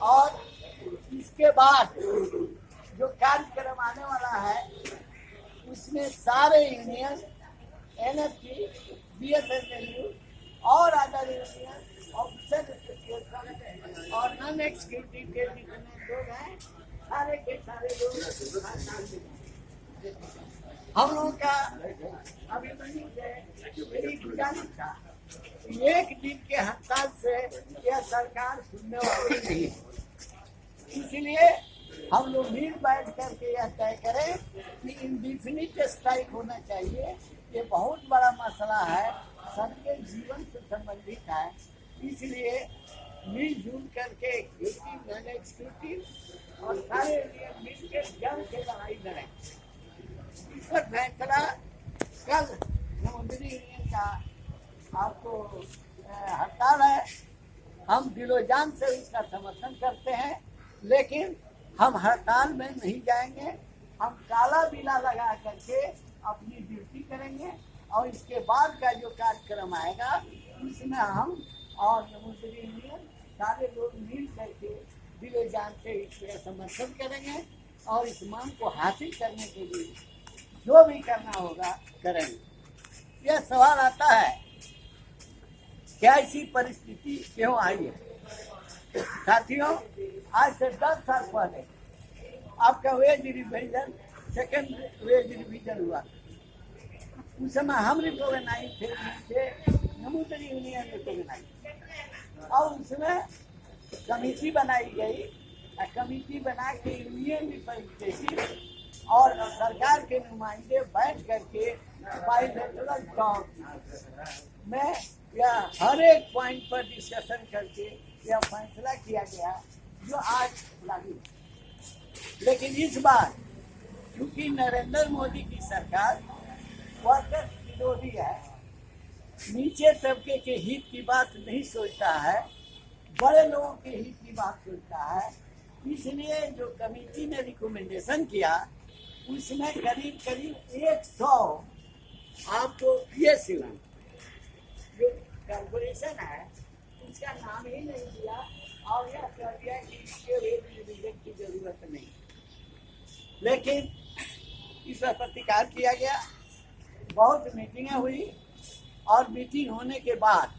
और इसके बाद जो कार्यक्रम आने वाला है उसमें सारे यूनियन, एनएफटी, बीएसएनएलयू और अदर यूनियन, ऑफिसर एसोसिएशन और नॉन एग्जीक्यूटिव के जितने लोग हैं सारे के सारे लोग हम लोगों का अभिमन्यु से मेरी गुजारिश था, एक दिन के हड़ताल से यह सरकार सुनने वाली नहीं है। इसलिए हम लोग मिल बैठ करके यह तय करें कि इंडेफिनिट स्ट्राइक होना चाहिए। ये बहुत बड़ा मसला है, सबके जीवन से संबंधित है। इसलिए मिलजुल करके एग्जीक्यूटिव, नॉन एग्जीक्यूटिव और सारे यूनियन मिलकर जम के लड़ाई लड़ें। इस पर फैसला कल समुद्री यूनियन का आपको हड़ताल है, हम दिलो जान से इसका समर्थन करते हैं, लेकिन हम हड़ताल में नहीं जाएंगे। हम काला बिला लगा करके अपनी ड्यूटी करेंगे और इसके बाद का जो कार्यक्रम आएगा उसमें हम और समुद्री यूनियन सारे लोग मिल करके दिलो जान से इसका समर्थन करेंगे और इस मांग को हासिल करने के लिए जो भी करना होगा करेंगे। यह सवाल आता है क्या ऐसी परिस्थिति क्यों आई है? साथियों, आज से 10 साल पहले आपका wage revision, second wage revision हुआ। उस समय हम रिकॉग्नाइज थे, समुद्री यूनियन रिकॉग्नाइज, और उसमें कमेटी बनाई गई। कमेटी बना के यूनियन रिप्रेजेंटेटिव और सरकार के नुमाइंदे बैठ करके बाइलेटरल टॉक में या हर एक पॉइंट पर डिस्कशन करके यह फैसला किया गया जो आज लागू है। लेकिन इस बार क्योंकि नरेंद्र मोदी की सरकार वर्कर्स विरोधी है, नीचे तबके के हित की बात नहीं सोचता है, बड़े लोगों के हित की बात सोचता है, इसलिए जो कमेटी ने रिकमेंडेशन किया उसमें करीब करीब 100 आपको पीएसयू जो कॉर्पोरेशन है उसका नाम ही नहीं दिया और यह कह दिया कि इसके वेज रिविजन की जरूरत नहीं। लेकिन इस पर प्रतिकार किया गया, बहुत मीटिंगें हुई और मीटिंग होने के बाद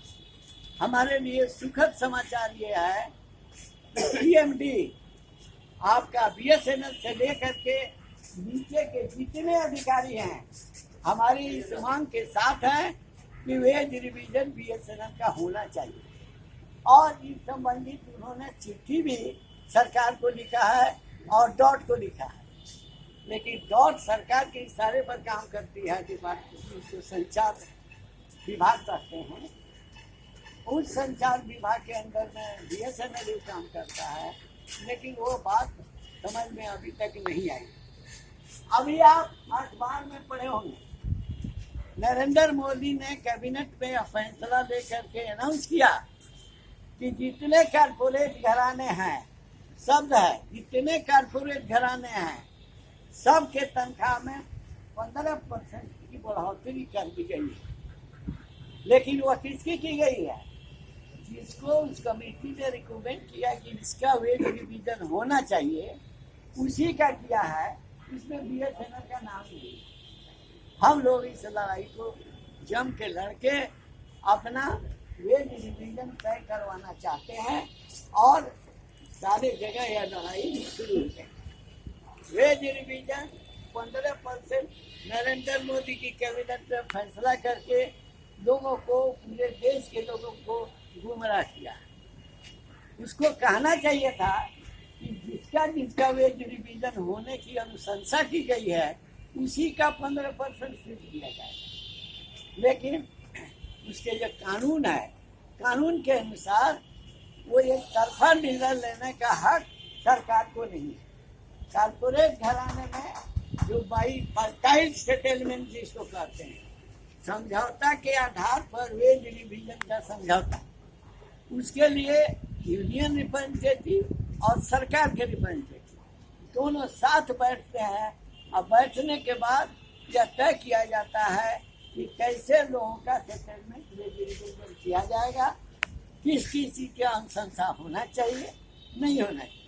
हमारे लिए सुखद समाचार ये है कि सीएमडी आपका बीएसएनएल से लेकर के नीचे के जितने अधिकारी हैं हमारी इस मांग के साथ हैं कि वेज रिविजन बीएसएनएल का होना चाहिए। और इस संबंधित उन्होंने चिट्ठी भी सरकार को लिखा है और डॉट को लिखा है, लेकिन डॉट सरकार के इशारे पर काम करती है, जो संचार विभाग कहते हैं। उस संचार विभाग के अंदर में बीएसएनएल काम करता है, लेकिन वो बात समझ में अभी तक नहीं आई। अभी आप अखबार में पढ़े होंगे, नरेंद्र मोदी ने कैबिनेट में फैसला लेकर के अनाउंस किया कि जितने कारपोरेट घराने हैं, शब्द है जितने कारपोरेट घराने हैं, सबके तनख्वाह में 15% की बढ़ोतरी कर दी गई है। लेकिन वो किसकी की गई है? जिसको उस कमेटी ने रिकमेंड किया कि इसका वेज रिविजन होना चाहिए, उसी का किया है। इसमें बीएसएनएल का नाम नहीं। हम लोग इस लड़ाई को जम के लड़के अपना वेज रिविजन तय करवाना चाहते हैं और सारे जगह यह लड़ाई शुरू हो गई। वेज रिविजन 15% नरेंद्र मोदी की कैबिनेट में फैसला करके लोगों को, पूरे देश के लोगों को गुमराह किया। उसको कहना चाहिए था कि जिसका वेज रिविजन होने की अनुशंसा की गई है उसी का 15% सीट दिया जाएगा। लेकिन उसके जो कानून है, कानून के अनुसार वो एक तरफा निर्णय लेने का हक सरकार को नहीं है। कारपोरेट घराने में जो बाई सेटलमेंट जिसको कहते हैं, समझौता के आधार पर वेज रिविजन का समझौता, उसके लिए यूनियन रिप्रेजेंटेटिव और सरकार के रिप्रेजेंटेटिव दोनों साथ बैठते हैं और बैठने के बाद यह तय किया जाता है कि कैसे लोगों का सेटलमेंट वेज रिविजन किया जाएगा, किस चीज की अनुशंसा होना चाहिए नहीं होना चाहिए।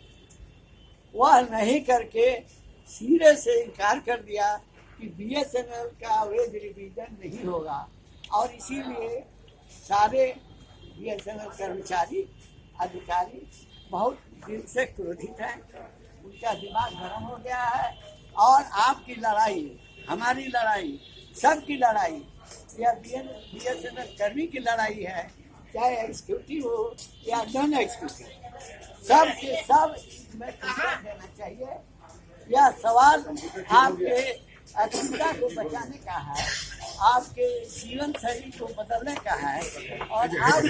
वह नहीं करके सिरे से इनकार कर दिया कि बीएसएनएल का वेज रिवीजन नहीं होगा, और इसीलिए सारे बीएसएनएल कर्मचारी अधिकारी बहुत दिल से क्रोधित हैं। उनका दिमाग गर्म हो गया है, और आपकी लड़ाई, हमारी लड़ाई, सबकी लड़ाई, यह बीएसएनएल कर्मी की लड़ाई है, चाहे एग्जीक्यूटिव हो या नॉन एग्जीक्यूटिव, सब के सब इसमें कंट्रोल देना चाहिए। यह सवाल आपके अस्मिता को बचाने का है, आपके जीवन शैली को बदलने का है, और आप